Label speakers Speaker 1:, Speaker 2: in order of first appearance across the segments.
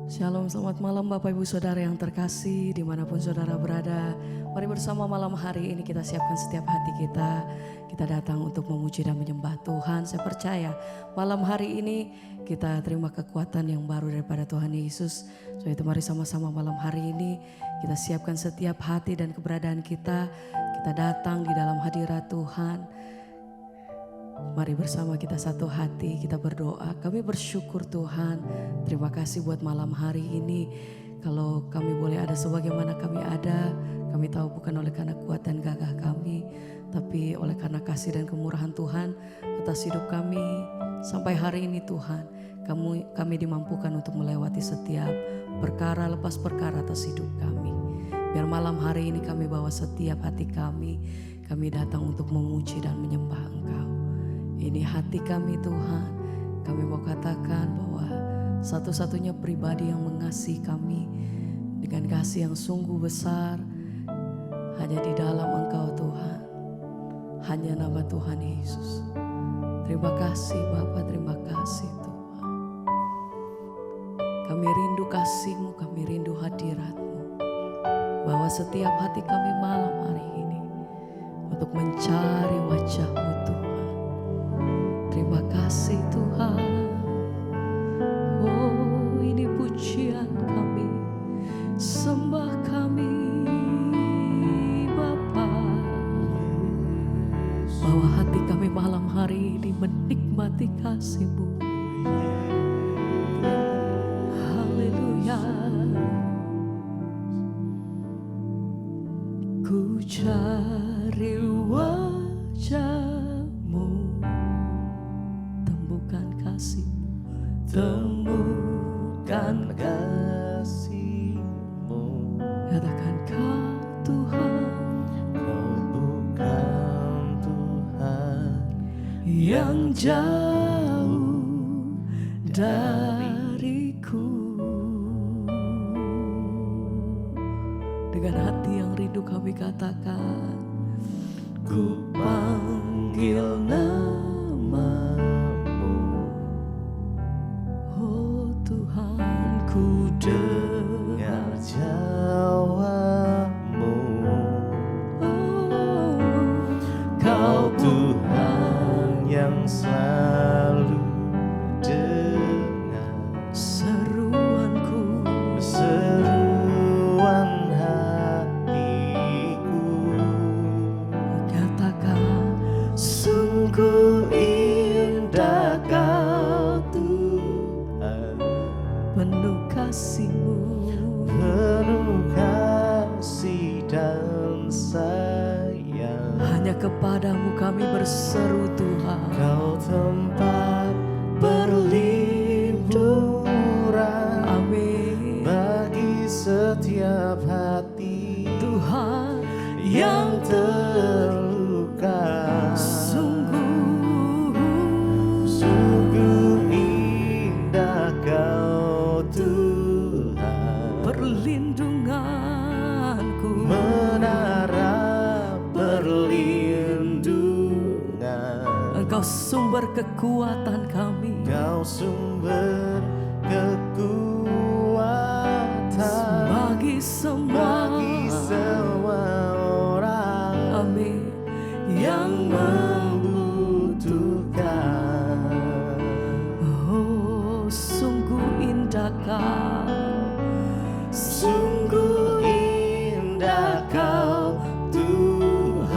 Speaker 1: Shalom, selamat malam Bapak Ibu Saudara yang terkasih dimanapun saudara berada. Mari bersama malam hari ini kita siapkan setiap hati kita. Kita datang untuk memuji dan menyembah Tuhan. Saya percaya malam hari ini kita terima kekuatan yang baru daripada Tuhan Yesus. So itu mari sama-sama malam hari ini kita siapkan setiap hati dan keberadaan kita. Kita datang di dalam hadirat Tuhan. Mari bersama kita satu hati, kita berdoa. Kami bersyukur Tuhan, terima kasih buat malam hari ini. Kalau kami boleh ada sebagaimana kami ada, kami tahu bukan oleh karena kuat dan gagah kami, tapi oleh karena kasih dan kemurahan Tuhan atas hidup kami. Sampai hari ini Tuhan, kami dimampukan untuk melewati setiap perkara lepas perkara atas hidup kami. Biar malam hari ini kami bawa setiap hati kami datang untuk memuji dan menyembah Engkau. Ini hati kami Tuhan, kami mau katakan bahwa satu-satunya pribadi yang mengasihi kami dengan kasih yang sungguh besar hanya di dalam Engkau Tuhan, hanya nama Tuhan Yesus. Terima kasih Bapa, terima kasih Tuhan. Kami rindu kasih-Mu, kami rindu hadirat-Mu. Bawa setiap hati kami malam hari ini untuk mencari wajah-Mu Tuhan. Terima kasih Tuhan. Oh, ini pujian kami, sembah kami Bapa. Bawa hati kami malam hari ini menikmati kasih-Mu. Haleluya. Ku cari wajah-Mu, temukan kasih-Mu. Katakan Kau Tuhan, Kau bukan Tuhan yang jauh dariku. Dengan hati yang rindu kami katakan, ku panggil nama. Dengar jawab-Mu, Kau Tuhan yang selalu dengar seruanku, seruan hatiku. Katakan, sungguh indah Kau Tuhan, penuh kasih-Mu, penuh kasih dan sayang. Hanya kepadamu kami berseru Tuhan. Kau tempat perlindungan, amin, bagi setiap hati Tuhan yang terluka. Sungguh indah Kau Tuhan, perlindunganku, menara perlindungan. Engkau sumber kekuatan kami, Engkau sumber kekuatan bagi semua orang, amin, yang membutuhkan. Oh, sungguh indah Kau, sungguh indah Kau Tuhan,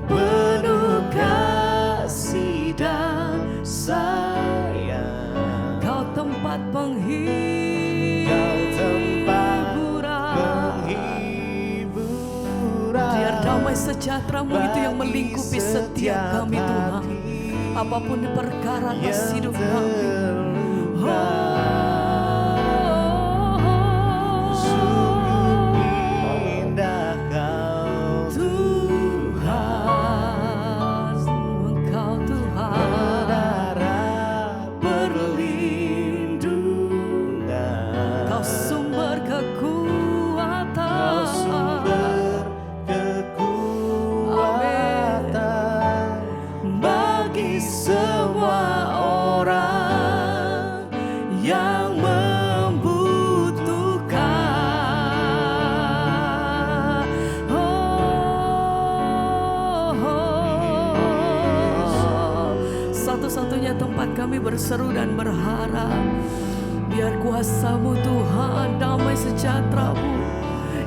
Speaker 1: penuh kasih dan sayang. Kau tempat penghiburan, biar damai sejahtera-Mu itu yang melingkupi setiap kami Tuhan, apapun di perkara atas hidup kami. Sungguh indah Kau Tuhan, Engkau Tuhan, menara perlindungan. Kau sumber kekuatan, Kau sumber kekuatan, amin, bagi semua orang. kami berseru dan berharap, biar kuasa-Mu Tuhan, damai sejahtera-Mu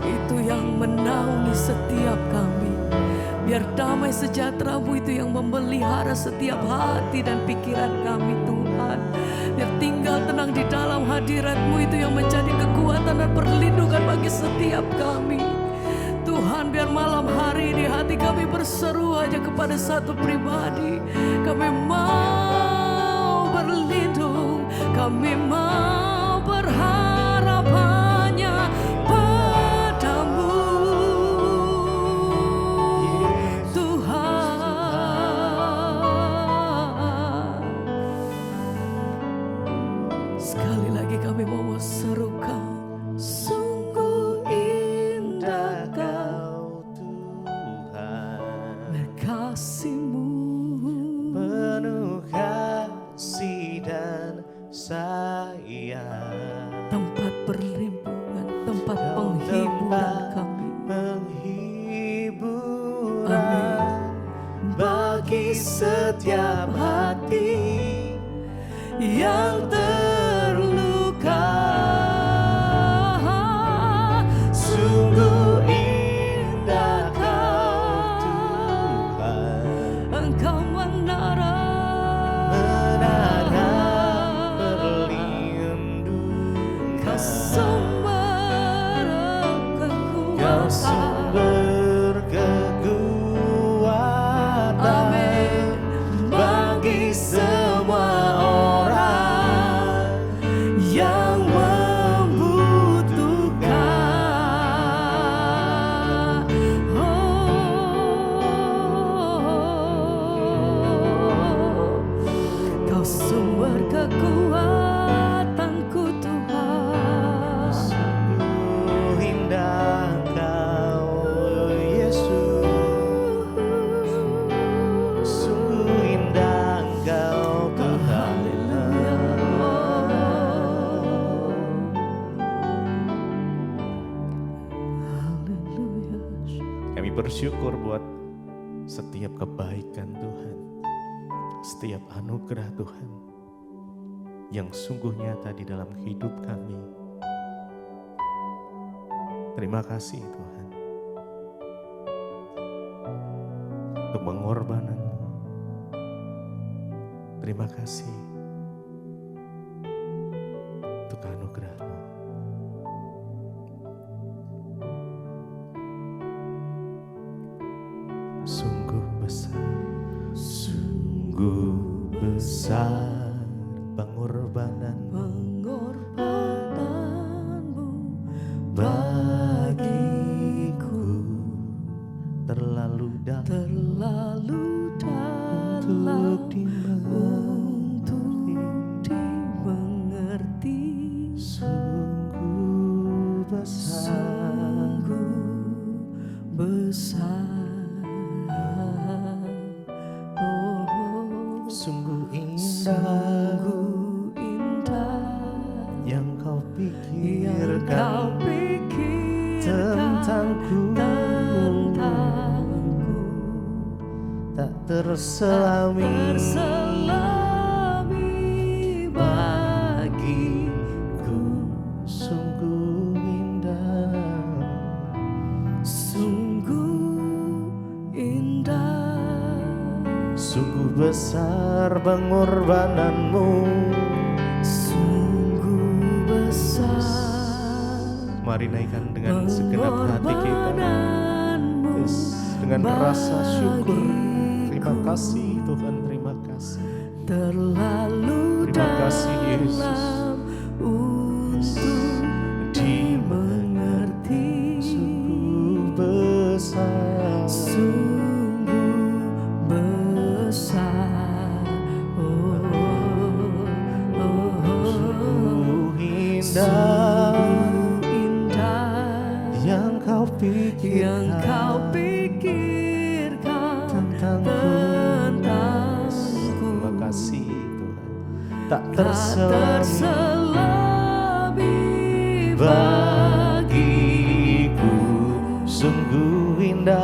Speaker 1: itu yang menaungi setiap kami. Biar damai sejahtera-Mu itu yang memelihara setiap hati dan pikiran kami Tuhan. Biar tinggal tenang di dalam hadirat-Mu itu yang menjadi kekuatan dan perlindungan bagi setiap kami. Tuhan, biar malam hari ini hati kami berseru aja kepada satu pribadi. Kami mau berlindung, kami mau berharap hanya padamu Tuhan. Sekali lagi kami mau serukan, sungguh indah Kau
Speaker 2: Tuhan,
Speaker 1: kasih-Mu
Speaker 2: penuh kasih dan sayang,
Speaker 1: tempat perlindungan, tempat penghiburan kami.
Speaker 2: Penghiburan bagi setiap hati yang terluka. Sungguh indah Kau Tuhan,
Speaker 1: Engkau menara
Speaker 2: perlindungan,
Speaker 1: Kau sumber
Speaker 2: Kau
Speaker 1: kekuatan.
Speaker 2: sumber kekuatan.
Speaker 1: Amin.
Speaker 2: Bagi semua orang yang membutuhkan.
Speaker 1: Kau sumber kekuatanku Tuhan.
Speaker 2: Sungguh indah Kau Yesus, sungguh indah Kau Tuhan. Kami bersyukur buat setiap kebaikan Tuhan, setiap anugerah Tuhan yang sungguh nyata di dalam hidup kami. Terima kasih Tuhan untuk pengorbanan. Terima kasih untuk anugerah-Mu. Sungguh besar pengorbanan-Mu bagiku, terlalu dalam untuk
Speaker 1: dimengerti.
Speaker 2: sungguh besar. Sungguh indah yang Kau pikirkan tentangku, tak terselami bagiku. Sungguh indah, sungguh besar pengorbanan-Mu. Mari naikkan dengan segenap hati kita, yes, dengan rasa syukur. Terima kasih Tuhan, terima kasih. Terima kasih Yesus untuk dimengerti. Sungguh besar, sungguh indah yang Kau pikirkan tentangku. Terima kasih Tuhan, tak terselami bagiku. Sungguh indah,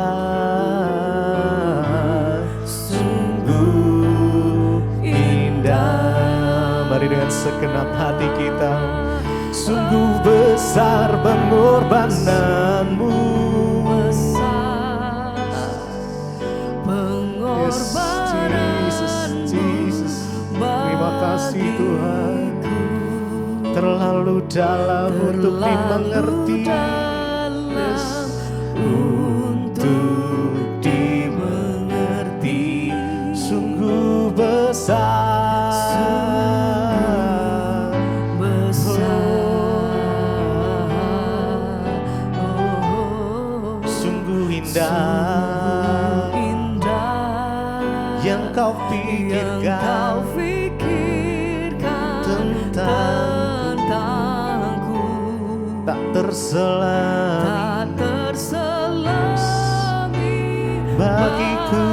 Speaker 2: sungguh indah segenap hati kita. Sungguh besar pengorbananmu,
Speaker 1: besar pengorbananmu.
Speaker 2: Jesus. Terima kasih Tuhan, terlalu dalam untuk dimengerti, untuk dimengerti. Sungguh besar, sungguh indah yang kau pikirkan tentangku, tak terselami bagiku.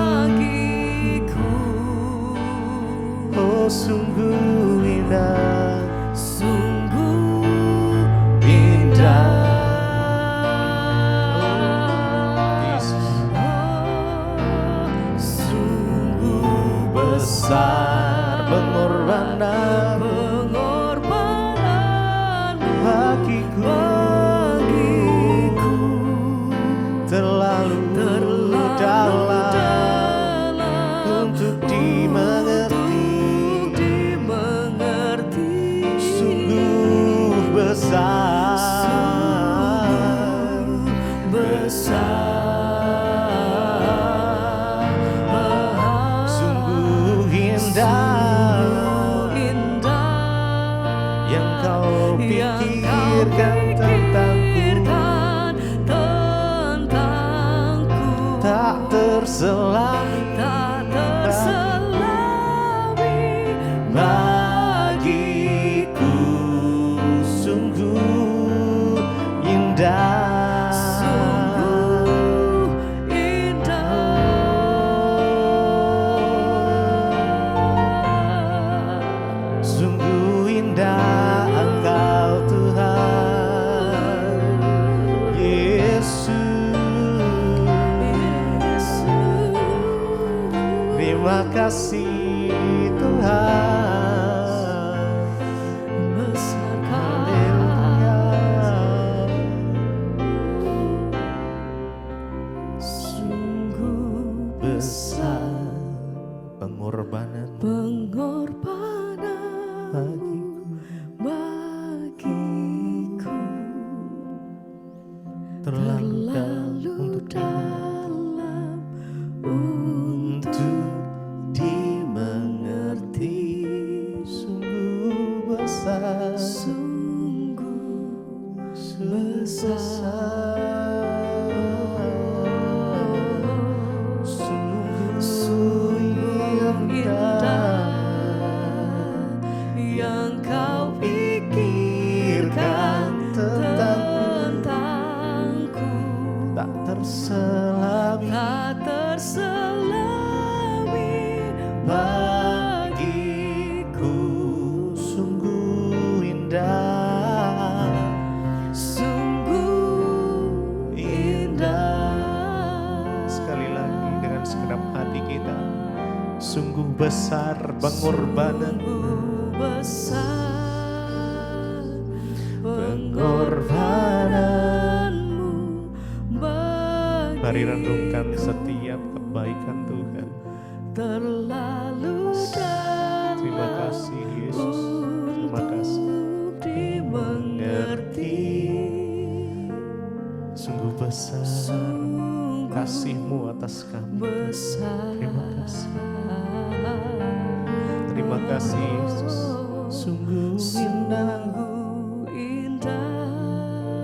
Speaker 2: Oh sungguh indah,
Speaker 1: Sungguh indah. Sungguh
Speaker 2: besar pengorbananmu bagiku, terlalu dalam untuk dimengerti. Sungguh besar, sungguh indah yang kau pikirkan tentangku, tak terselami bagiku. Sungguh indah, sungguh indah Engkau Tuhan Yesus. Terima kasih Tuhan, haleluya. Sungguh besar pengorbananmu
Speaker 1: bagiku,
Speaker 2: terlalu dalam untuk dimengerti. Sungguh besar, sungguh indah
Speaker 1: yang kau pikirkan tentangku,
Speaker 2: tak terselami bagiku. Sungguh indah,
Speaker 1: sungguh indah.
Speaker 2: sekali lagi dengan segenap hati kita. Sungguh besar pengorbananmu,
Speaker 1: Besar
Speaker 2: pengorbananmu.
Speaker 1: bagiku.
Speaker 2: Mari renungkan setiap kebaikan Tuhan.
Speaker 1: Terlalu dalam
Speaker 2: Terima kasih Yesus, terima kasih.
Speaker 1: untuk dimengerti.
Speaker 2: Sungguh besar kasih-Mu atas kami.
Speaker 1: Besar.
Speaker 2: Terima kasih. Terima kasih Yesus. Sungguh indah
Speaker 1: Sungguh indah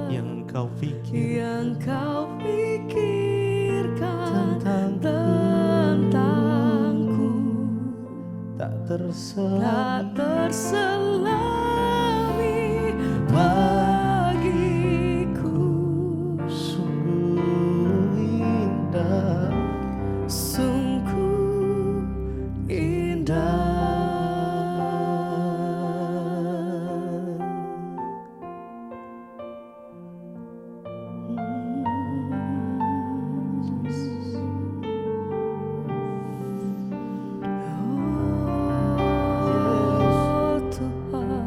Speaker 2: yang Kau pikir
Speaker 1: yang kau pikirkan
Speaker 2: tentangku, tak
Speaker 1: tak
Speaker 2: terselami
Speaker 1: terselami bagiku.
Speaker 2: sungguh indah,
Speaker 1: Sungguh indah. Oh Tuhan,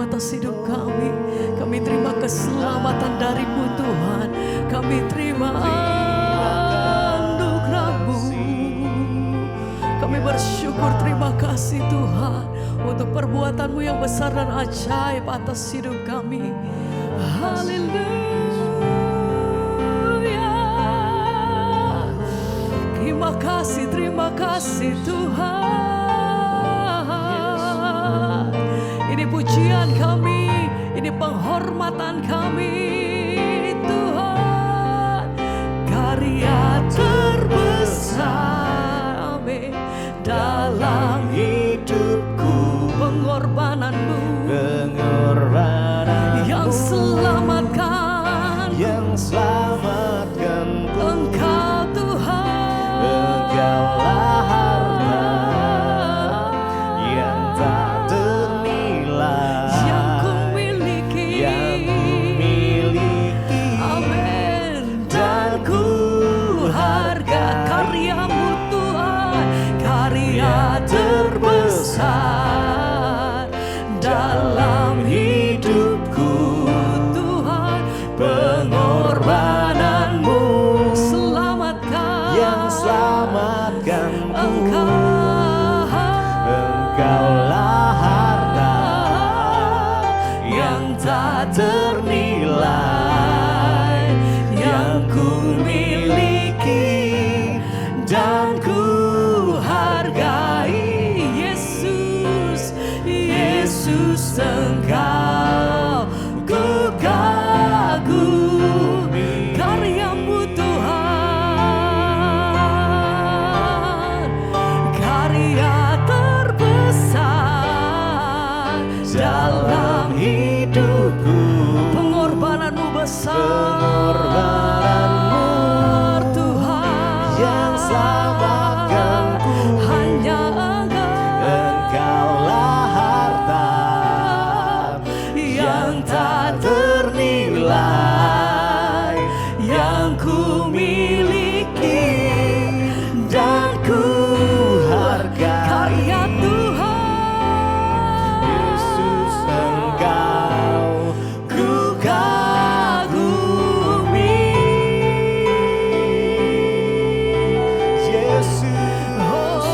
Speaker 1: atas hidup kami. Kami terima keselamatan dari-Mu Tuhan. Kami terima anugerah-Mu. Kami bersyukur, terima kasih Tuhan untuk perbuatan-Mu yang besar dan ajaib atas hidup kami. Haleluya. Terima kasih Tuhan. Ini pujian kami, ini penghormatan kami Tuhan. Karya terbesar, amin, dalam hidupku, pengorbanan-Mu yang selamatkan, Engkau Tuhan.
Speaker 2: Engkaulah harta yang tak ternilai,
Speaker 1: yang ku miliki, amin, dan ku harga karya-Mu Tuhan. Karya terbesar dalam hidupku Tuhan, pengorbanan-Mu
Speaker 2: yang selamatkanku.
Speaker 1: Engkaulah harta yang tak ternilai, yang ku miliki dan ku hargai. Yesus, Yesus, Engkau ku kagumi. Karya-Mu Tuhan, karya terbesar dalam hidupku, pengorbanan-Mu besar, Tuhan,
Speaker 2: yang selamatkanku.
Speaker 1: hanya
Speaker 2: Engkaulah harta
Speaker 1: yang tak ternilai, yang ku miliki dan ku hargai. Karya Tuhan,
Speaker 2: Yesus, Engkau
Speaker 1: ku kagumi.
Speaker 2: Yesus,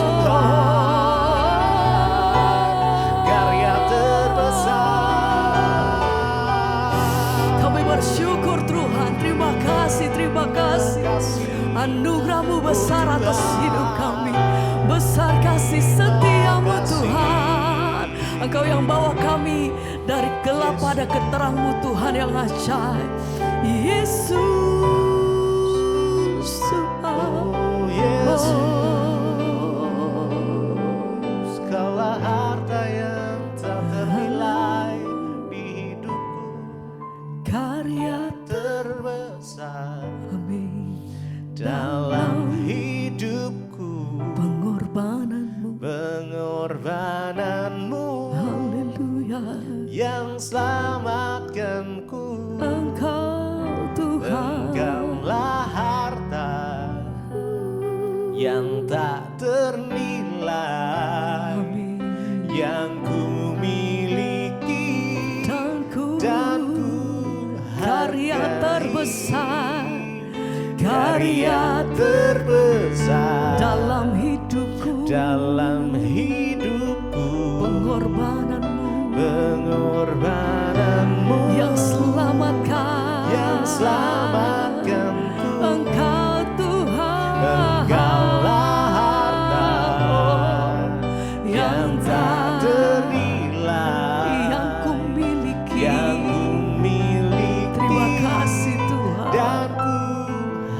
Speaker 2: karya terbesar.
Speaker 1: Kami bersyukur Tuhan, terima kasih anugerah-Mu besar atas hidup kami. Besar kasih setia-Mu Tuhan. Engkau yang bawa kami dari gelap pada keterang-Mu Tuhan yang ajaib. Yesus Tuhan.
Speaker 2: Yesus, Kaulah harta yang tak ternilai di hidupku,
Speaker 1: Karya
Speaker 2: terbesar
Speaker 1: kami
Speaker 2: dalam hidupku,
Speaker 1: pengorbanan-Mu.
Speaker 2: pengorbanan-Mu
Speaker 1: Haleluya.
Speaker 2: yang selamatkanku.
Speaker 1: Engkau Tuhan,
Speaker 2: Engkaulah harta yang tak ternilai,
Speaker 1: amin,
Speaker 2: yang ku miliki
Speaker 1: dan ku karya terbesar, karya
Speaker 2: terbesar
Speaker 1: dalam hidupku,
Speaker 2: dalam hidupku,
Speaker 1: pengorbanan-Mu yang selamatkanku. Engkau Tuhan,
Speaker 2: Engkaulah harta
Speaker 1: yang tak
Speaker 2: ternilai,
Speaker 1: yang ku miliki. Terima kasih Tuhan.
Speaker 2: dan ku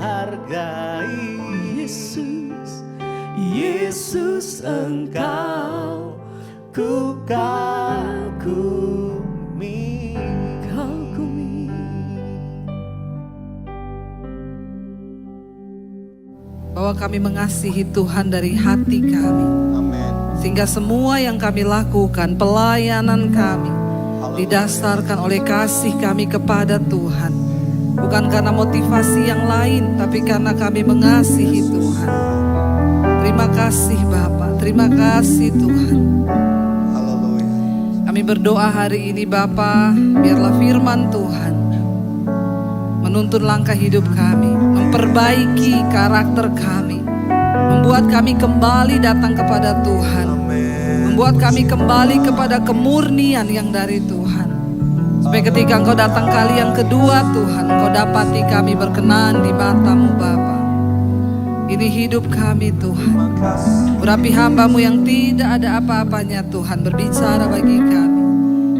Speaker 2: hargai.
Speaker 1: Yesus, Yesus, Engkau ku kagumi.
Speaker 3: Bahwa kami mengasihi Tuhan dari hati kami,
Speaker 4: Amin.
Speaker 3: sehingga semua yang kami lakukan, pelayanan kami didasarkan oleh kasih kami kepada Tuhan, bukan karena motivasi yang lain, tapi karena kami mengasihi Tuhan. Terima kasih Bapa, terima kasih Tuhan.
Speaker 4: Haleluya.
Speaker 3: Kami Kami berdoa hari ini Bapa, biarlah firman Tuhan menuntun langkah hidup kami, memperbaiki karakter kami, membuat kami kembali datang kepada Tuhan, membuat kami kembali kepada kemurnian yang dari Tuhan. Supaya ketika Engkau datang kali yang kedua Tuhan, Engkau dapati kami berkenan di mata-Mu Bapa. Ini hidup kami Tuhan. Urapi hamba-Mu yang tidak ada apa-apanya Tuhan, berbicara bagi kami.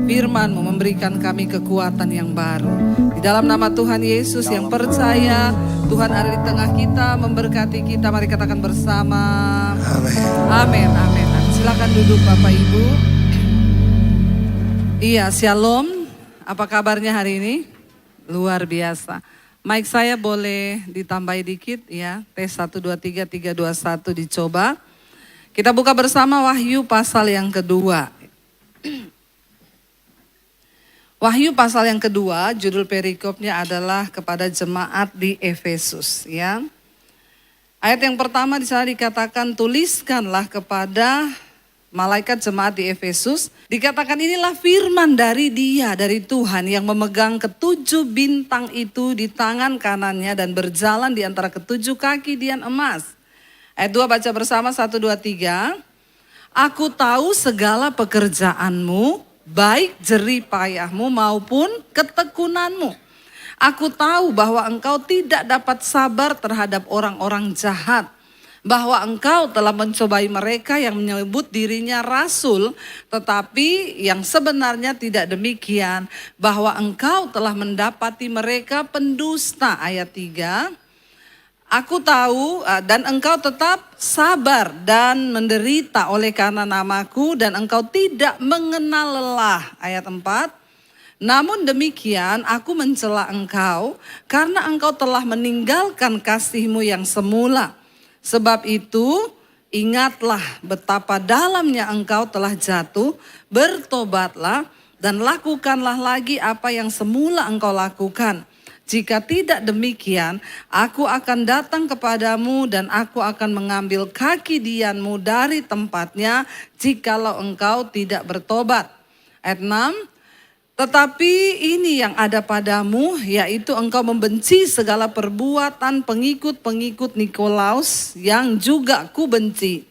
Speaker 3: Firman-Mu memberikan kami kekuatan yang baru. Di dalam nama Tuhan Yesus yang percaya Tuhan ada di tengah kita, memberkati kita. Mari katakan bersama. Amin. Amin. Silakan duduk Bapak Ibu. Iya, shalom. Apa kabarnya hari ini? Luar biasa. Mic saya boleh ditambahi dikit ya. Tes 1, 2, 3, 3, 2, 1 dicoba. Kita buka bersama Wahyu pasal yang kedua. Wahyu pasal yang kedua, judul perikopnya adalah kepada jemaat di Efesus ya. Ayat yang pertama di sana dikatakan, tuliskanlah kepada malaikat jemaat di Efesus, dikatakan inilah firman dari Dia, dari Tuhan yang memegang ketujuh bintang itu di tangan kanannya dan berjalan di antara ketujuh kaki dian emas. Ayat 2 baca bersama 1, 2, 3. Aku tahu segala pekerjaanmu, baik jerih payahmu maupun ketekunanmu. Aku tahu bahwa engkau tidak dapat sabar terhadap orang-orang jahat, bahwa engkau telah mencobai mereka yang menyebut dirinya rasul, tetapi yang sebenarnya tidak demikian, bahwa engkau telah mendapati mereka pendusta. Ayat 3, aku tahu dan engkau tetap sabar dan menderita oleh karena namaku, dan engkau tidak mengenal lelah. Ayat 4, namun demikian aku mencela engkau karena engkau telah meninggalkan kasihmu yang semula. Sebab itu ingatlah betapa dalamnya engkau telah jatuh, bertobatlah dan lakukanlah lagi apa yang semula engkau lakukan. Jika tidak demikian, aku akan datang kepadamu dan aku akan mengambil kaki dianmu dari tempatnya jikalau engkau tidak bertobat. Ayat 6, tetapi ini yang ada padamu, yaitu engkau membenci segala perbuatan pengikut-pengikut Nikolaus yang juga kubenci.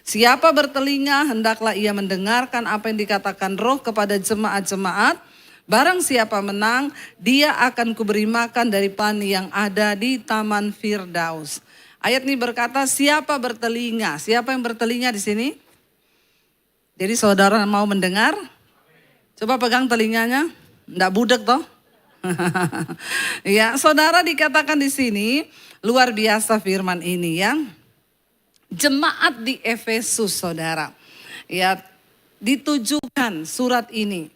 Speaker 3: Siapa bertelinga, hendaklah ia mendengarkan apa yang dikatakan Roh kepada jemaat-jemaat. Barang siapa menang, dia akan kuberi makan dari pani yang ada di Taman Firdaus. Ayat ini berkata, siapa bertelinga? Siapa yang bertelinga di sini? Jadi saudara mau mendengar? Coba pegang telinganya, enggak budek toh? Ya, saudara, dikatakan di sini luar biasa firman ini ya. Jemaat di Efesus saudara, ya ditujukan surat ini.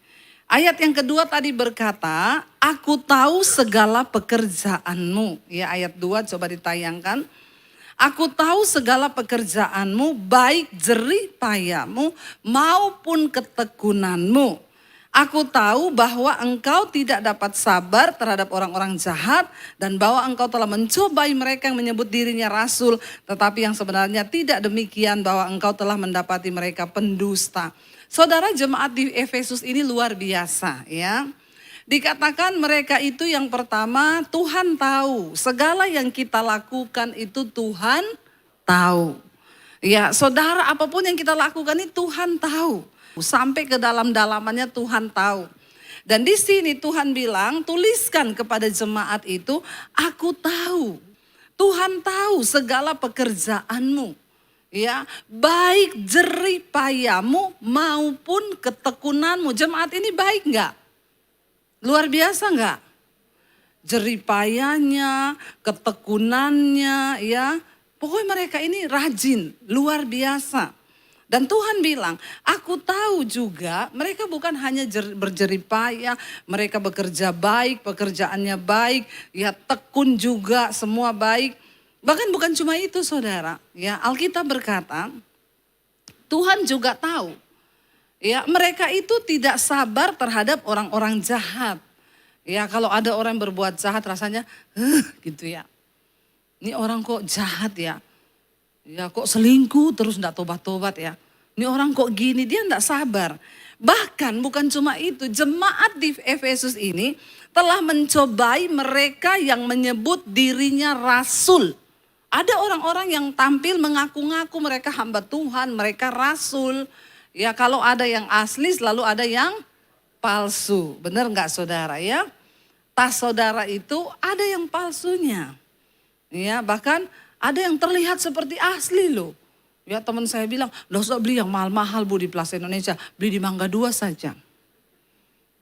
Speaker 3: Ayat yang kedua tadi berkata, aku tahu segala pekerjaanmu. Ya, ayat 2 coba ditayangkan. Aku tahu segala pekerjaanmu, baik jerih payahmu maupun ketekunanmu. Aku tahu bahwa engkau tidak dapat sabar terhadap orang-orang jahat dan bahwa engkau telah mencobai mereka yang menyebut dirinya rasul, tetapi yang sebenarnya tidak demikian, bahwa engkau telah mendapati mereka pendusta. Saudara, jemaat di Efesus ini luar biasa ya. Dikatakan mereka itu yang pertama, Tuhan tahu segala yang kita lakukan itu Tuhan tahu. Ya, saudara, apapun yang kita lakukan ini Tuhan tahu. Sampai ke dalam-dalamannya Tuhan tahu. Dan di sini Tuhan bilang, tuliskan kepada jemaat itu, aku tahu. Tuhan tahu segala pekerjaanmu. Ya, baik jerih payahmu maupun ketekunanmu. Jemaat ini baik enggak? Luar biasa enggak? Jerih payahnya, ketekunannya, ya. Pokoknya mereka ini rajin, luar biasa. Dan Tuhan bilang, aku tahu juga mereka bukan hanya berjerih payah, mereka bekerja baik, pekerjaannya baik, ya tekun juga, semua baik. Bahkan bukan cuma itu saudara, ya Alkitab berkata, Tuhan juga tahu, ya mereka itu tidak sabar terhadap orang-orang jahat. Ya kalau ada orang yang berbuat jahat rasanya, gitu ya. Ini orang kok jahat ya. Ya kok selingkuh terus enggak tobat-tobat ya. Ini orang kok gini, dia enggak sabar. Bahkan bukan cuma itu, jemaat di Efesus ini telah mencobai mereka yang menyebut dirinya rasul. Ada orang-orang yang tampil mengaku-ngaku mereka hamba Tuhan, mereka rasul. Ya kalau ada yang asli selalu ada yang palsu. Benar nggak saudara ya? Tas saudara itu ada yang palsunya. Ya bahkan ada yang terlihat seperti asli loh. Ya teman saya bilang, nggak usah beli yang mahal-mahal Bu di Plaza Indonesia, beli di Mangga 2 saja.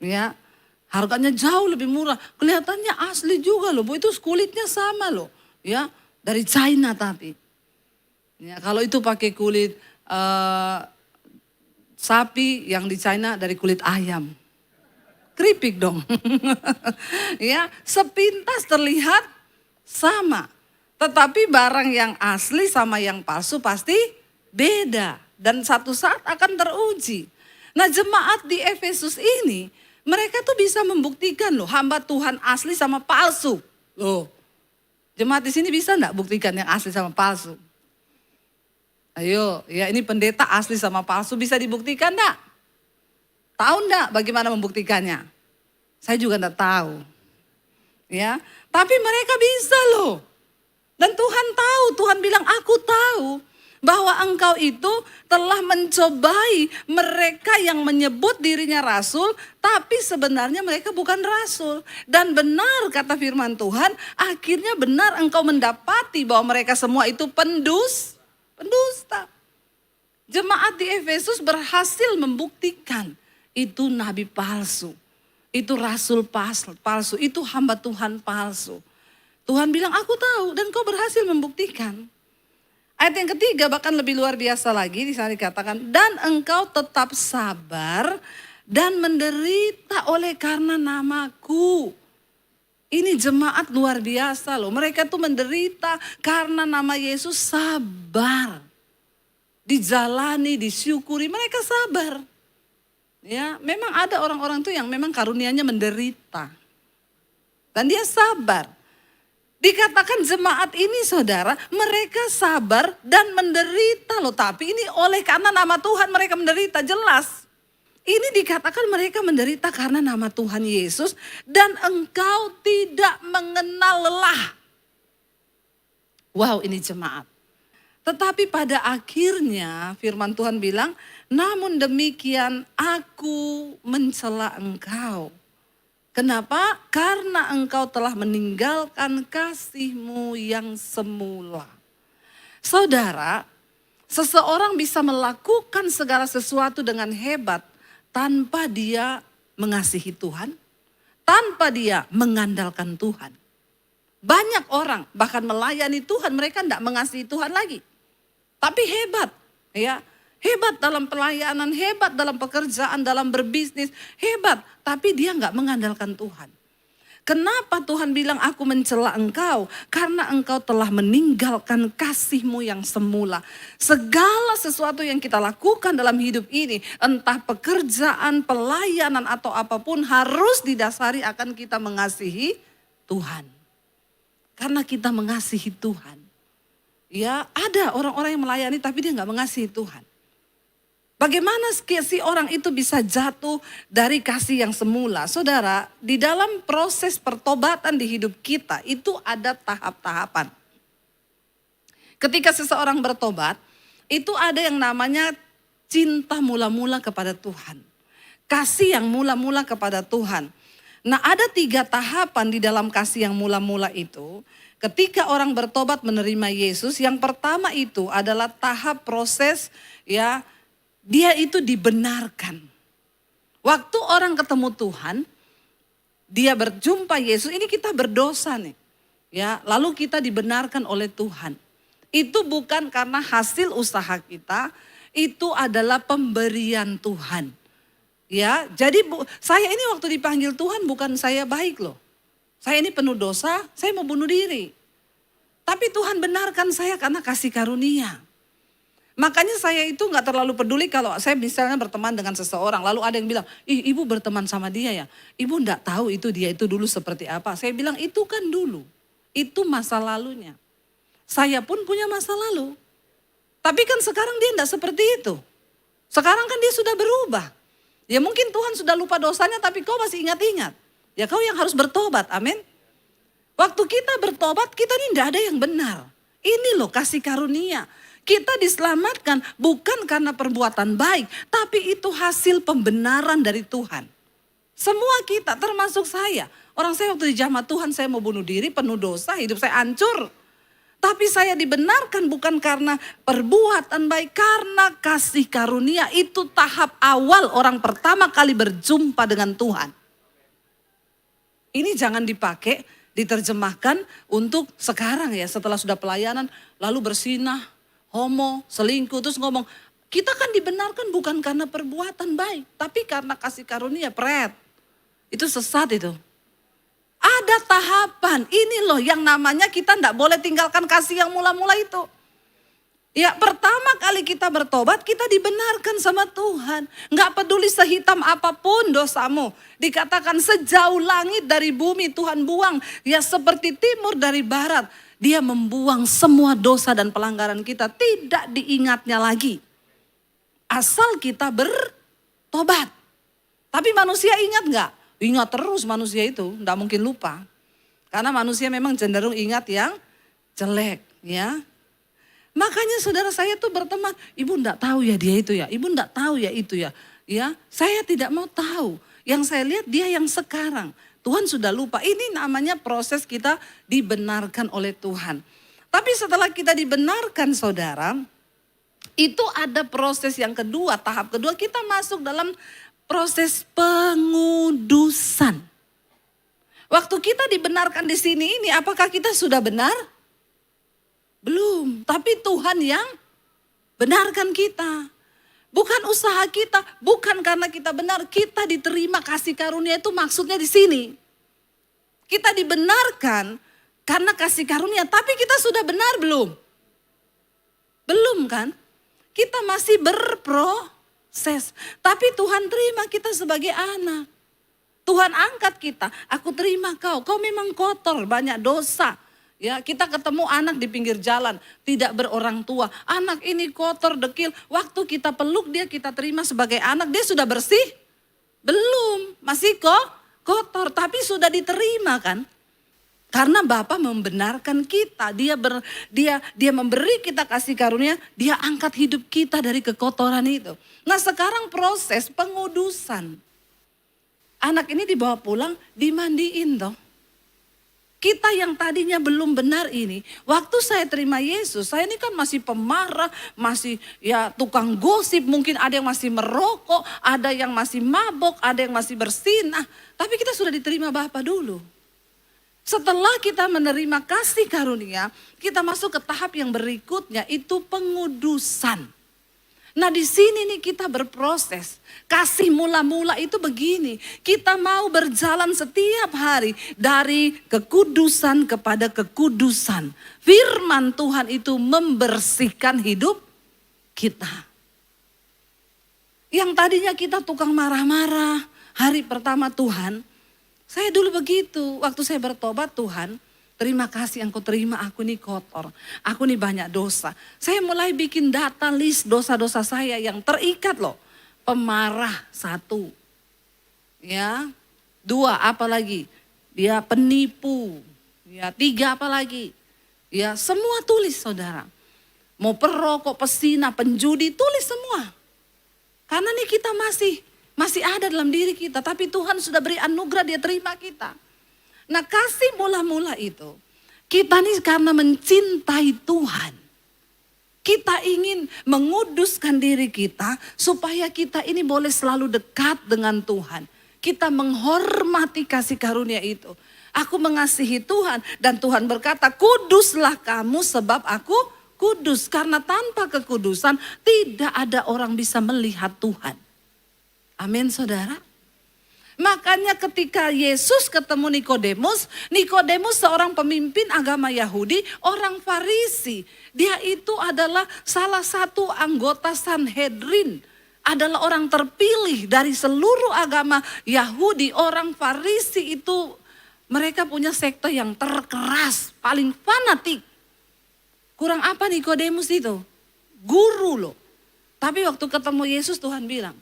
Speaker 3: Ya, harganya jauh lebih murah, kelihatannya asli juga loh Bu, itu kulitnya sama loh. Ya, dari China tapi. Ya, kalau itu pakai kulit sapi, yang di China dari kulit ayam. Keripik dong. Ya, sepintas terlihat sama. Tetapi barang yang asli sama yang palsu pasti beda. Dan satu saat akan teruji. Nah jemaat di Efesus ini, mereka tuh bisa membuktikan loh hamba Tuhan asli sama palsu. Loh, jemaat di sini bisa enggak buktikan yang asli sama palsu? Ayo, ya ini pendeta asli sama palsu bisa dibuktikan enggak? Tahu enggak bagaimana membuktikannya? Saya juga enggak tahu. Ya, tapi mereka bisa loh. Dan Tuhan tahu, Tuhan bilang aku tahu bahwa engkau itu telah mencobai mereka yang menyebut dirinya rasul, tapi sebenarnya mereka bukan rasul. Dan benar kata firman Tuhan, akhirnya benar engkau mendapati bahwa mereka semua itu pendusta. Jemaat di Efesus berhasil membuktikan itu nabi palsu, itu rasul palsu, itu hamba Tuhan palsu. Tuhan bilang aku tahu dan kau berhasil membuktikan. Ayat yang ketiga bahkan lebih luar biasa lagi, di sana dikatakan dan engkau tetap sabar dan menderita oleh karena namaku. Ini jemaat luar biasa loh, mereka tuh menderita karena nama Yesus, sabar. Dijalani, disyukuri, mereka sabar. Ya, memang ada orang-orang tuh yang memang karunianya menderita. Dan dia sabar. Dikatakan jemaat ini saudara, mereka sabar dan menderita loh. Tapi ini oleh karena nama Tuhan mereka menderita, jelas. Ini dikatakan mereka menderita karena nama Tuhan Yesus. Dan engkau tidak mengenal lelah. Wow, ini jemaat. Tetapi pada akhirnya firman Tuhan bilang, namun demikian aku mencela engkau. Kenapa? Karena engkau telah meninggalkan kasih-Mu yang semula. Saudara, seseorang bisa melakukan segala sesuatu dengan hebat tanpa dia mengasihi Tuhan, tanpa dia mengandalkan Tuhan. Banyak orang bahkan melayani Tuhan, mereka tidak mengasihi Tuhan lagi. Tapi hebat, ya. Hebat dalam pelayanan, hebat dalam pekerjaan, dalam berbisnis, hebat. Tapi dia nggak mengandalkan Tuhan. Kenapa Tuhan bilang aku mencela engkau? Karena engkau telah meninggalkan kasih-Mu yang semula. Segala sesuatu yang kita lakukan dalam hidup ini, entah pekerjaan, pelayanan atau apapun harus didasari akan kita mengasihi Tuhan. Karena kita mengasihi Tuhan. Ya ada orang-orang yang melayani tapi dia nggak mengasihi Tuhan. Bagaimana si orang itu bisa jatuh dari kasih yang semula? Saudara, di dalam proses pertobatan di hidup kita itu ada tahap-tahapan. Ketika seseorang bertobat, itu ada yang namanya cinta mula-mula kepada Tuhan. Kasih yang mula-mula kepada Tuhan. Nah ada 3 tahapan di dalam kasih yang mula-mula itu. Ketika orang bertobat menerima Yesus, yang pertama itu adalah tahap proses ya, dia itu dibenarkan. Waktu orang ketemu Tuhan, dia berjumpa Yesus, ini kita berdosa nih. Ya, lalu kita dibenarkan oleh Tuhan. Itu bukan karena hasil usaha kita, itu adalah pemberian Tuhan. Ya, jadi saya ini waktu dipanggil Tuhan bukan saya baik loh. Saya ini penuh dosa, saya mau bunuh diri. Tapi Tuhan benarkan saya karena kasih karunia. Makanya saya itu gak terlalu peduli kalau saya misalnya berteman dengan seseorang. Lalu ada yang bilang, ih ibu berteman sama dia ya. Ibu gak tahu itu dia itu dulu seperti apa. Saya bilang itu kan dulu. Itu masa lalunya. Saya pun punya masa lalu. Tapi kan sekarang dia gak seperti itu. Sekarang kan dia sudah berubah. Ya mungkin Tuhan sudah lupa dosanya tapi kau masih ingat-ingat. Ya kau yang harus bertobat, amin. Waktu kita bertobat kita ini tidak ada yang benar. Ini loh kasih karunia. Kita diselamatkan bukan karena perbuatan baik, tapi itu hasil pembenaran dari Tuhan. Semua kita termasuk saya. Orang saya waktu di jamaah Tuhan saya mau bunuh diri, penuh dosa, hidup saya hancur. Tapi saya dibenarkan bukan karena perbuatan baik, karena kasih karunia. Itu tahap awal orang pertama kali berjumpa dengan Tuhan. Ini jangan dipakai, diterjemahkan untuk sekarang ya, setelah sudah pelayanan, lalu bersinah, homo, selingkuh, terus ngomong, kita kan dibenarkan bukan karena perbuatan baik, tapi karena kasih karunia, pret. Itu sesat itu. Ada tahapan, ini loh yang namanya kita tidak boleh tinggalkan kasih yang mula-mula itu. Ya pertama kali kita bertobat, kita dibenarkan sama Tuhan. Nggak peduli sehitam apapun dosamu. Dikatakan sejauh langit dari bumi Tuhan buang. Ya seperti timur dari barat. Dia membuang semua dosa dan pelanggaran kita. Tidak diingatnya lagi. Asal kita bertobat. Tapi manusia ingat nggak? Ingat terus manusia itu, tidak mungkin lupa. Karena manusia memang cenderung ingat yang jelek, ya. Makanya saudara saya tuh berteman, ibu tidak tahu ya dia itu ya, ibu tidak tahu ya itu ya. Ya, saya tidak mau tahu. Yang saya lihat dia yang sekarang. Tuhan sudah lupa. Ini namanya proses kita dibenarkan oleh Tuhan. Tapi setelah kita dibenarkan saudara, itu ada proses yang kedua, tahap kedua kita masuk dalam proses pengudusan. Waktu kita dibenarkan di sini ini, apakah kita sudah benar? Belum, tapi Tuhan yang benarkan kita. Bukan usaha kita, bukan karena kita benar, kita diterima kasih karunia itu maksudnya di sini. Kita dibenarkan karena kasih karunia, tapi kita sudah benar belum? Belum kan? Kita masih berproses. Tapi Tuhan terima kita sebagai anak. Tuhan angkat kita, aku terima kau memang kotor, banyak dosa. Ya, kita ketemu anak di pinggir jalan, tidak berorang tua. Anak ini kotor, dekil. Waktu kita peluk dia, kita terima sebagai anak, dia sudah bersih? Belum, masih kotor, tapi sudah diterima kan? Karena Bapa membenarkan kita, dia memberi kita kasih karunia, dia angkat hidup kita dari kekotoran itu. Nah sekarang proses pengudusan. Anak ini dibawa pulang, dimandiin toh. Kita yang tadinya belum benar ini, waktu saya terima Yesus, saya ini kan masih pemarah, masih ya tukang gosip, mungkin ada yang masih merokok, ada yang masih mabok, ada yang masih bersinah. Tapi kita sudah diterima Bapa dulu. Setelah kita menerima kasih karunia, kita masuk ke tahap yang berikutnya, itu pengudusan. Nah di sini nih kita berproses. Kasih mula-mula itu begini. Kita mau berjalan setiap hari dari kekudusan kepada kekudusan. Firman Tuhan itu membersihkan hidup kita. Yang tadinya kita tukang marah-marah. Hari pertama Tuhan, saya dulu begitu. Waktu saya bertobat Tuhan, terima kasih engkau terima aku nih kotor. Aku nih banyak dosa. Saya mulai bikin data list dosa-dosa saya yang terikat loh. Pemarah 1. Ya. 2 apa lagi? Dia penipu. Ya 3 apa lagi? Ya semua tulis saudara. Mau perokok, pesina, penjudi tulis semua. Karena nih kita masih ada dalam diri kita. Tapi Tuhan sudah beri anugerah dia terima kita. Nah kasih mula-mula itu, kita nih karena mencintai Tuhan. Kita ingin menguduskan diri kita supaya kita ini boleh selalu dekat dengan Tuhan. Kita menghormati kasih karunia itu. Aku mengasihi Tuhan dan Tuhan berkata, kuduslah kamu sebab aku kudus. Karena tanpa kekudusan tidak ada orang bisa melihat Tuhan. Amin saudara. Makanya ketika Yesus ketemu Nikodemus seorang pemimpin agama Yahudi, orang Farisi. Dia itu adalah salah satu anggota Sanhedrin, adalah orang terpilih dari seluruh agama Yahudi. Orang Farisi itu mereka punya sekte yang terkeras, paling fanatik. Kurang apa Nikodemus itu? Guru loh. Tapi waktu ketemu Yesus Tuhan bilang,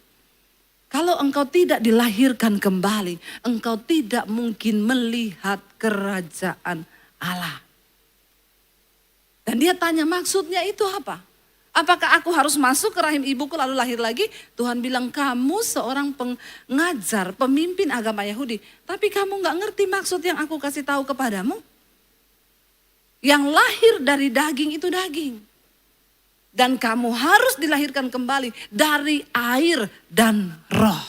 Speaker 3: Kalau engkau tidak dilahirkan kembali, engkau tidak mungkin melihat kerajaan Allah. Dan dia tanya, maksudnya itu apa? Apakah aku harus masuk ke rahim ibuku lalu lahir lagi? Tuhan bilang, kamu seorang pengajar, pemimpin agama Yahudi. Tapi kamu gak ngerti maksud yang aku kasih tahu kepadamu. Yang lahir dari daging itu daging. Dan kamu harus dilahirkan kembali dari air dan roh.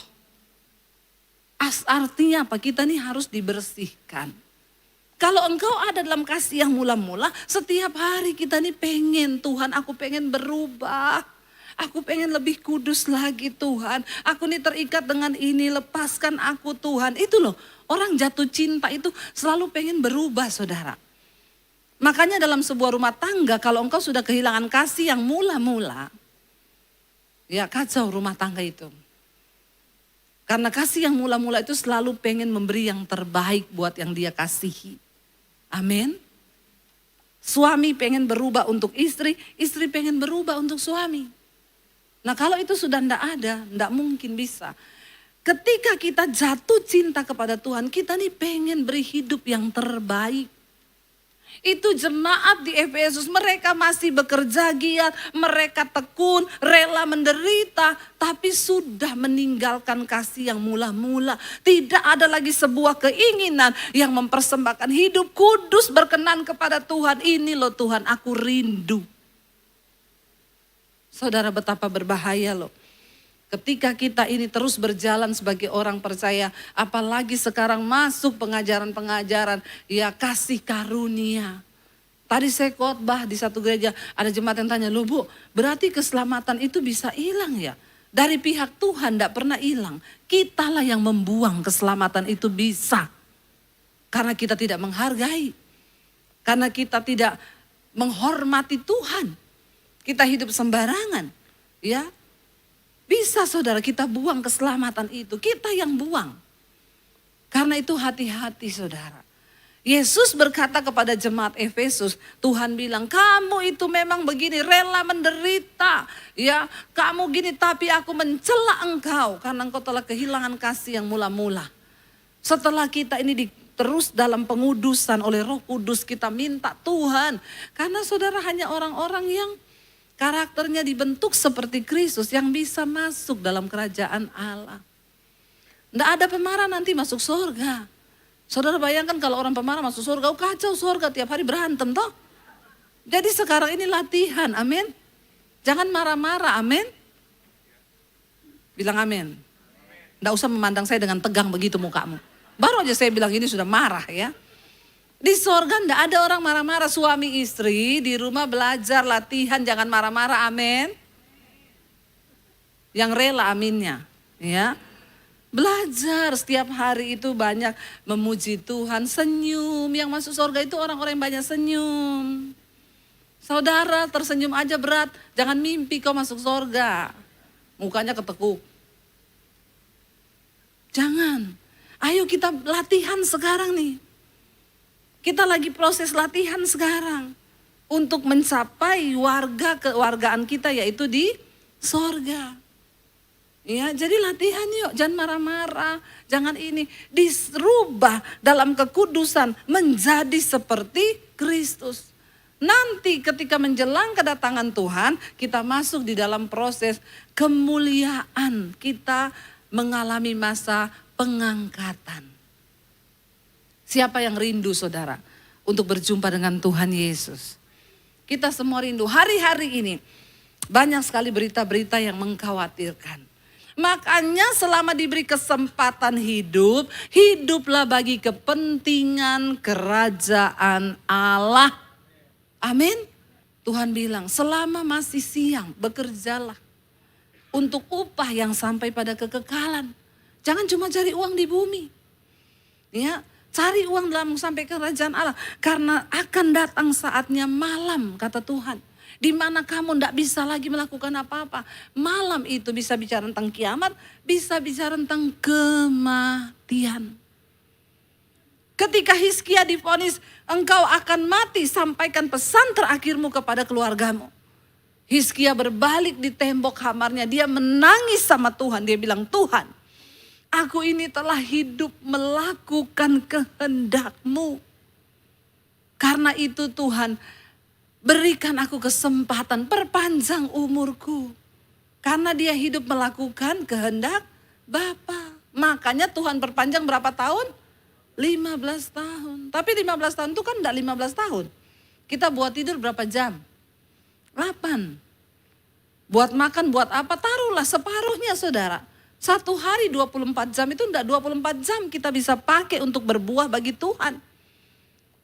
Speaker 3: Artinya apa? Kita nih harus dibersihkan. Kalau engkau ada dalam kasih yang mula-mula, setiap hari kita nih pengen, Tuhan aku pengen berubah. Aku pengen lebih kudus lagi Tuhan. Aku nih terikat dengan ini, lepaskan aku Tuhan. Itu loh, orang jatuh cinta itu selalu pengen berubah saudara. Makanya dalam sebuah rumah tangga kalau engkau sudah kehilangan kasih yang mula-mula, ya kacau rumah tangga itu. Karena kasih yang mula-mula itu selalu pengen memberi yang terbaik buat yang dia kasihi. Amin. Suami pengen berubah untuk istri, istri pengen berubah untuk suami. Nah kalau itu sudah tidak ada, tidak mungkin bisa. Ketika kita jatuh cinta kepada Tuhan, kita nih pengen beri hidup yang terbaik. Itu jemaat di Efesus, mereka masih bekerja giat, mereka tekun, rela menderita, tapi sudah meninggalkan kasih yang mula-mula. Tidak ada lagi sebuah keinginan yang mempersembahkan hidup kudus berkenan kepada Tuhan. Ini loh Tuhan, aku rindu. Saudara, betapa berbahaya loh. Ketika kita ini terus berjalan sebagai orang percaya, apalagi sekarang masuk pengajaran-pengajaran, ya kasih karunia. Tadi saya khotbah di satu gereja, ada jemaat yang tanya, loh Bu, berarti keselamatan itu bisa hilang ya? Dari pihak Tuhan tidak pernah hilang. Kitalah yang membuang keselamatan itu bisa. Karena kita tidak menghargai. Karena kita tidak menghormati Tuhan. Kita hidup sembarangan, ya. Bisa saudara kita buang keselamatan itu. Kita yang buang. Karena itu hati-hati saudara. Yesus berkata kepada jemaat Efesus, Tuhan bilang, kamu itu memang begini, rela menderita. Ya, kamu gini tapi aku mencela engkau karena engkau telah kehilangan kasih yang mula-mula. Setelah kita ini terus dalam pengudusan oleh Roh Kudus, kita minta Tuhan. Karena saudara hanya orang-orang yang karakternya dibentuk seperti Kristus yang bisa masuk dalam kerajaan Allah. Tidak ada pemarah nanti masuk surga. Saudara bayangkan kalau orang pemarah masuk surga, oh kacau surga tiap hari berantem toh. Jadi sekarang ini latihan, amin. Jangan marah-marah, amin. Bilang amin. Tidak usah memandang saya dengan tegang begitu mukamu. Baru aja saya bilang ini sudah marah ya. Di surga tidak ada orang marah-marah, suami istri di rumah belajar latihan jangan marah-marah, amin. Yang rela aminnya, ya. Belajar setiap hari itu banyak memuji Tuhan, senyum. Yang masuk surga itu orang-orang yang banyak senyum. Saudara tersenyum aja berat, jangan mimpi kau masuk surga. Mukanya ketekuk. Jangan, ayo kita latihan sekarang nih. Kita lagi proses latihan sekarang untuk mencapai kewargaan kita yaitu di sorga. Ya, jadi latihan yuk, jangan marah-marah, jangan ini. Dirubah dalam kekudusan menjadi seperti Kristus. Nanti ketika menjelang kedatangan Tuhan, kita masuk di dalam proses kemuliaan. Kita mengalami masa pengangkatan. Siapa yang rindu saudara untuk berjumpa dengan Tuhan Yesus? Kita semua rindu. Hari-hari ini banyak sekali berita-berita yang mengkhawatirkan. Makanya selama diberi kesempatan hidup, hiduplah bagi kepentingan kerajaan Allah. Amin. Tuhan bilang selama masih siang bekerjalah untuk upah yang sampai pada kekekalan. Jangan cuma cari uang di bumi. Ya, cari uang dalam sampai kerajaan Allah. Karena akan datang saatnya malam kata Tuhan. Di mana kamu tidak bisa lagi melakukan apa-apa. Malam itu bisa bicara tentang kiamat, bisa bicara tentang kematian. Ketika Hizkia divonis engkau akan mati, sampaikan pesan terakhirmu kepada keluargamu. Hizkia berbalik di tembok kamarnya, dia menangis sama Tuhan. Dia bilang, Tuhan, aku ini telah hidup melakukan kehendak-Mu. Karena itu Tuhan, berikan aku kesempatan, perpanjang umurku. Karena dia hidup melakukan kehendak Bapa. Makanya Tuhan perpanjang berapa tahun? 15 tahun. Tapi 15 tahun itu kan enggak 15 tahun. Kita buat tidur berapa jam? 8. Buat makan, buat apa? Taruhlah separuhnya saudara. Satu hari 24 jam itu enggak 24 jam kita bisa pakai untuk berbuah bagi Tuhan.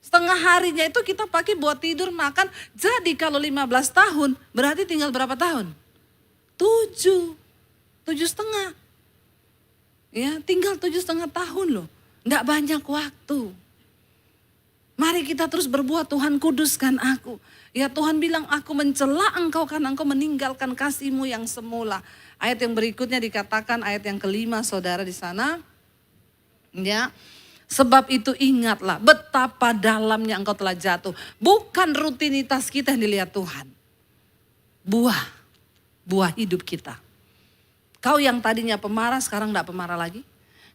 Speaker 3: Setengah harinya itu kita pakai buat tidur, makan. Jadi kalau 15 tahun berarti tinggal berapa tahun? 7. 7,5. Ya, tinggal 7,5 tahun loh. Enggak banyak waktu. Mari kita terus berbuat, Tuhan kuduskan aku. Ya Tuhan bilang, aku mencela engkau karena engkau meninggalkan kasih-Mu yang semula. Ayat yang berikutnya dikatakan, ayat yang kelima saudara di sana. Ya, sebab itu ingatlah betapa dalamnya engkau telah jatuh. Bukan rutinitas kita yang dilihat Tuhan. Buah hidup kita. Kau yang tadinya pemarah sekarang enggak pemarah lagi.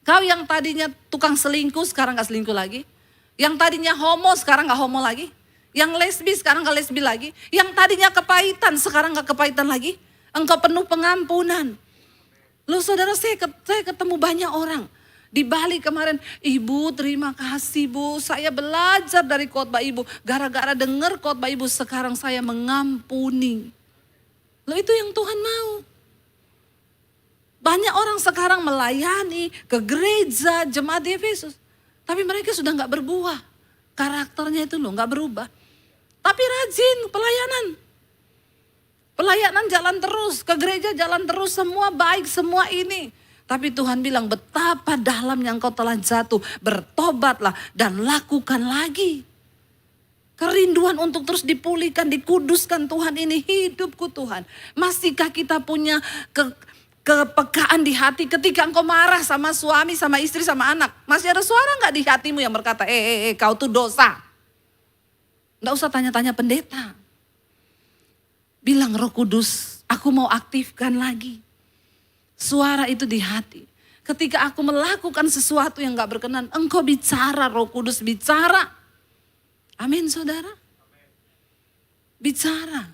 Speaker 3: Kau yang tadinya tukang selingkuh sekarang enggak selingkuh lagi. Yang tadinya homo sekarang enggak homo lagi. Yang lesbi sekarang enggak lesbi lagi. Yang tadinya kepahitan sekarang enggak kepahitan lagi. Engkau penuh pengampunan. Loh saudara, saya ketemu banyak orang. Di Bali kemarin, Ibu terima kasih Bu, saya belajar dari khotbah Ibu. Gara-gara dengar khotbah Ibu sekarang saya mengampuni. Loh itu yang Tuhan mau. Banyak orang sekarang melayani ke gereja, jemaat di Efesus. Tapi mereka sudah gak berbuah. Karakternya itu loh gak berubah. Tapi rajin pelayanan. Pelayanan jalan terus, ke gereja jalan terus, semua baik, semua ini. Tapi Tuhan bilang betapa dalamnya engkau telah jatuh. Bertobatlah dan lakukan lagi. Kerinduan untuk terus dipulihkan, dikuduskan Tuhan ini hidupku Tuhan. Masihkah kita punya kepekaan di hati ketika engkau marah sama suami, sama istri, sama anak. Masih ada suara gak di hatimu yang berkata, kau tuh dosa. Nggak usah tanya-tanya pendeta. Bilang Roh Kudus, aku mau aktifkan lagi. Suara itu di hati. Ketika aku melakukan sesuatu yang gak berkenan, engkau bicara, Roh Kudus bicara. Amin saudara. Bicara.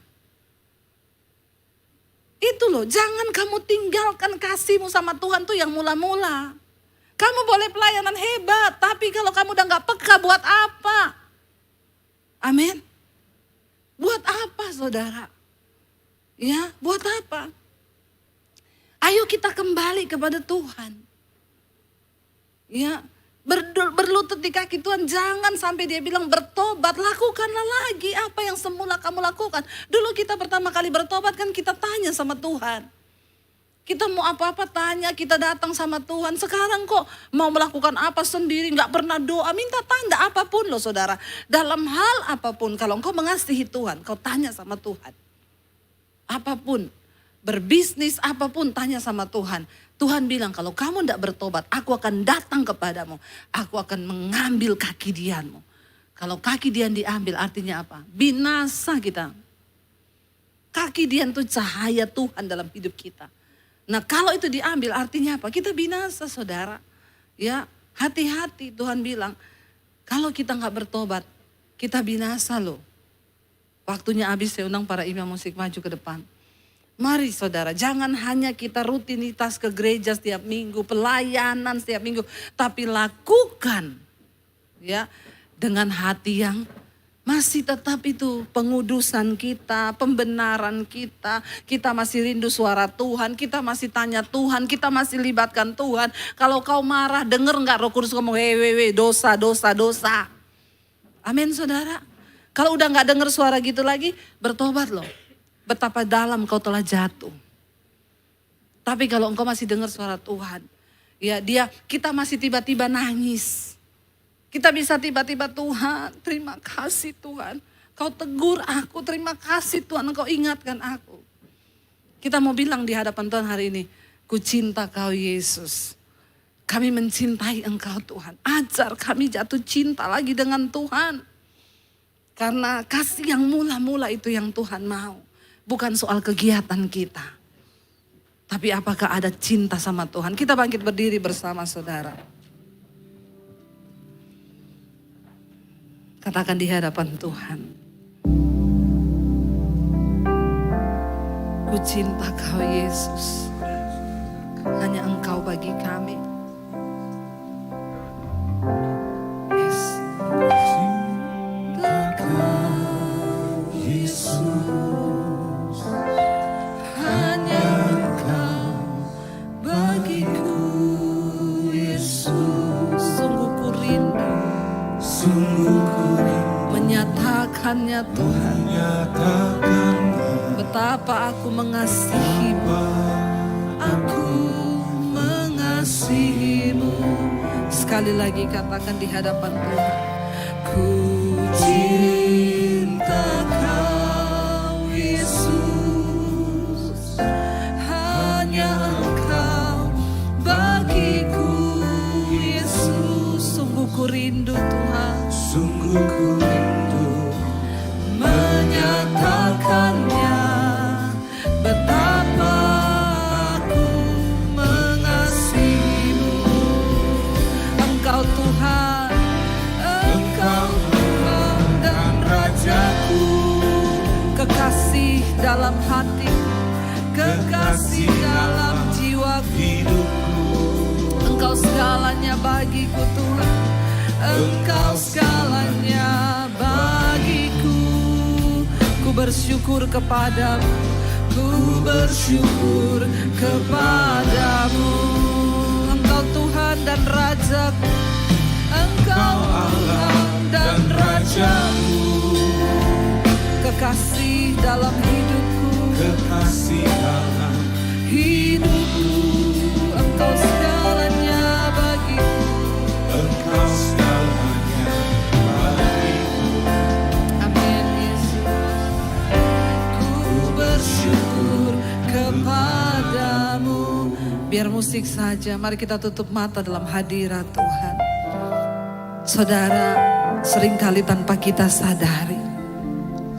Speaker 3: Itu loh, jangan kamu tinggalkan kasihmu sama Tuhan tuh yang mula-mula. Kamu boleh pelayanan hebat, tapi kalau kamu udah gak peka buat apa? Amin. Buat apa saudara? Ya, buat apa? Ayo kita kembali kepada Tuhan. Ya, berlutut di kaki Tuhan. Jangan sampai dia bilang bertobat, lakukanlah lagi apa yang semula kamu lakukan. Dulu kita pertama kali bertobat kan kita tanya sama Tuhan. Kita mau apa-apa tanya, kita datang sama Tuhan. Sekarang kok mau melakukan apa sendiri, gak pernah doa, minta tanda apapun loh saudara. Dalam hal apapun, kalau engkau mengasihi Tuhan, kau tanya sama Tuhan. Apapun, berbisnis apapun tanya sama Tuhan. Tuhan bilang kalau kamu gak bertobat, aku akan datang kepadamu. Aku akan mengambil kaki dianmu. Kalau kaki dian diambil artinya apa? Binasa kita. Kaki dian itu cahaya Tuhan dalam hidup kita. Nah kalau itu diambil artinya apa? Kita binasa saudara. Ya, hati-hati Tuhan bilang. Kalau kita gak bertobat, kita binasa loh. Waktunya habis, saya undang para imam musik maju ke depan. Mari saudara, jangan hanya kita rutinitas ke gereja setiap minggu, pelayanan setiap minggu. Tapi lakukan ya dengan hati yang masih tetap itu pengudusan kita, pembenaran kita. Kita masih rindu suara Tuhan, kita masih tanya Tuhan, kita masih libatkan Tuhan. Kalau kau marah, denger gak Roh Kudus ngomong, dosa, dosa, dosa. Amin saudara. Kalau udah gak denger suara gitu lagi, bertobat loh. Betapa dalam kau telah jatuh. Tapi kalau engkau masih dengar suara Tuhan, ya kita masih tiba-tiba nangis. Kita bisa tiba-tiba Tuhan, terima kasih Tuhan. Kau tegur aku, terima kasih Tuhan, engkau ingatkan aku. Kita mau bilang di hadapan Tuhan hari ini, ku cinta kau Yesus. Kami mencintai engkau Tuhan. Ajar kami jatuh cinta lagi dengan Tuhan. Karena kasih yang mula-mula itu yang Tuhan mau. Bukan soal kegiatan kita. Tapi apakah ada cinta sama Tuhan? Kita bangkit berdiri bersama saudara. Katakan di hadapan Tuhan. Ku cinta Kau Yesus. Hanya Engkau bagi kami. Yes.
Speaker 4: Yesus, hanya Engkau bagiku, Yesus.
Speaker 3: Sungguh ku rindu menyatakannya Tuhan. Betapa aku mengasihimu.
Speaker 4: Aku mengasihimu.
Speaker 3: Sekali lagi katakan di hadapan Tuhan.
Speaker 4: Ku cinta Kau, Yesus. Hanya Engkau bagiku, Yesus.
Speaker 3: Sungguh ku rindu Tuhan.
Speaker 4: Sungguh ku rindu menyatakannya. Betapa aku mengasihimu.
Speaker 3: Engkau Tuhan,
Speaker 4: Engkau Tuhan dan Rajaku,
Speaker 3: kekasih dalam hati,
Speaker 4: kekasih dalam
Speaker 3: jiwaku.
Speaker 4: hidupku.
Speaker 3: Engkau segalanya bagiku Tuhan. Engkau segalanya bagiku. Ku bersyukur kepadamu.
Speaker 4: Ku bersyukur kepadamu.
Speaker 3: Engkau Tuhan dan Rajaku. Engkau
Speaker 4: Allah dan Rajaku,
Speaker 3: kekasih dalam hidupku.
Speaker 4: kekasih dalam
Speaker 3: Hidupku, Engkau segalanya bagiku.
Speaker 4: Engkau segalanya bagiku.
Speaker 3: Amin Yesus.
Speaker 4: Ku bersyukur
Speaker 3: Kepadamu. Biar musik saja, mari kita tutup mata dalam hadirat Tuhan. Saudara, seringkali tanpa kita sadari,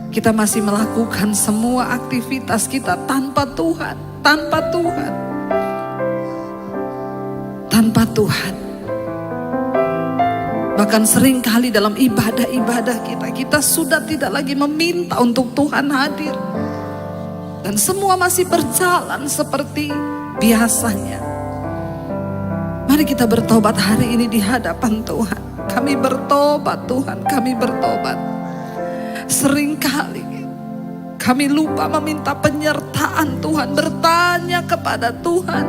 Speaker 3: kita masih melakukan semua aktivitas kita tanpa Tuhan, tanpa Tuhan, tanpa Tuhan. Bahkan seringkali dalam ibadah-ibadah kita sudah tidak lagi meminta untuk Tuhan hadir. Dan semua masih berjalan seperti biasanya. Mari kita bertobat hari ini di hadapan Tuhan. Kami bertobat Tuhan, kami bertobat. Seringkali kami lupa meminta penyertaan Tuhan, bertanya kepada Tuhan,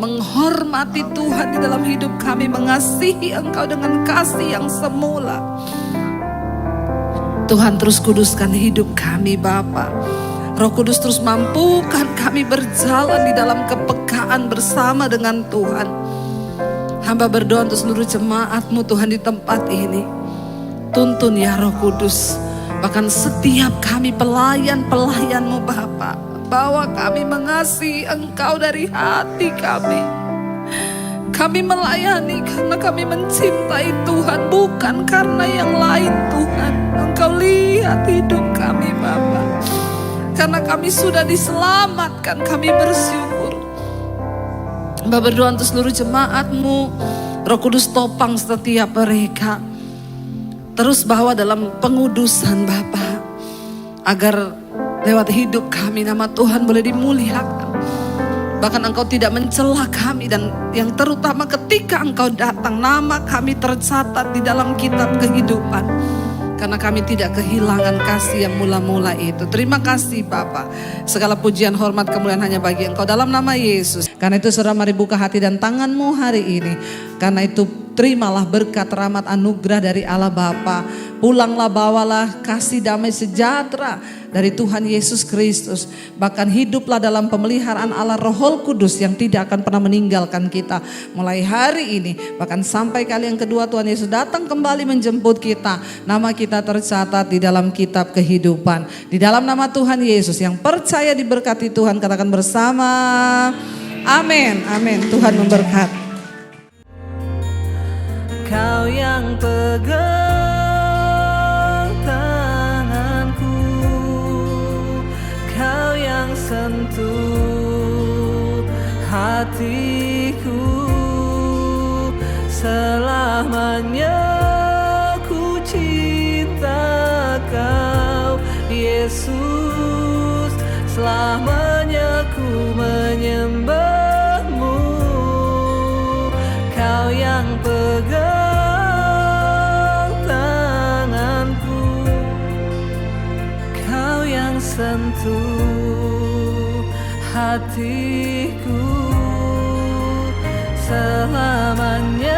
Speaker 3: menghormati Tuhan di dalam hidup kami, mengasihi Engkau dengan kasih yang semula. Tuhan terus kuduskan hidup kami Bapa. Roh Kudus terus mampukan kami berjalan di dalam kepekaan bersama dengan Tuhan. Hamba berdoa untuk seluruh jemaat-Mu Tuhan di tempat ini. Tuntun ya Roh Kudus. Bahkan setiap kami pelayan-pelayan-Mu Bapa, bahwa kami mengasihi Engkau dari hati kami. Kami melayani karena kami mencintai Tuhan, bukan karena yang lain Tuhan. Engkau lihat hidup kami Bapa. Karena kami sudah diselamatkan, kami bersyukur. Hamba berdoa untuk seluruh jemaat-Mu. Roh Kudus topang setiap mereka. Terus bawa dalam pengudusan Bapa, agar lewat hidup kami nama Tuhan boleh dimuliakan. Bahkan Engkau tidak mencela kami, dan yang terutama ketika Engkau datang, nama kami tercatat di dalam kitab kehidupan. Karena kami tidak kehilangan kasih yang mula-mula itu. Terima kasih Bapa. Segala pujian, hormat, kemuliaan hanya bagi Engkau dalam nama Yesus. Karena itu saudara, mari buka hati dan tanganmu hari ini. Karena itu terimalah berkat, rahmat, anugerah dari Allah Bapa. Pulanglah, bawalah kasih damai sejahtera dari Tuhan Yesus Kristus. Bahkan hiduplah dalam pemeliharaan Allah Roh Kudus yang tidak akan pernah meninggalkan kita. Mulai hari ini, bahkan sampai kali yang kedua Tuhan Yesus datang kembali menjemput kita. Nama kita tercatat di dalam kitab kehidupan. Di dalam nama Tuhan Yesus, yang percaya diberkati Tuhan, katakan bersama. Amin, amin. Tuhan memberkati. Kau yang pegang tanganku, sentuh hatiku, selamanya ku cinta Kau Yesus, selamanya ku menyembah-Mu. Kau yang pegang tanganku, Kau yang sentuh hatiku, selamanya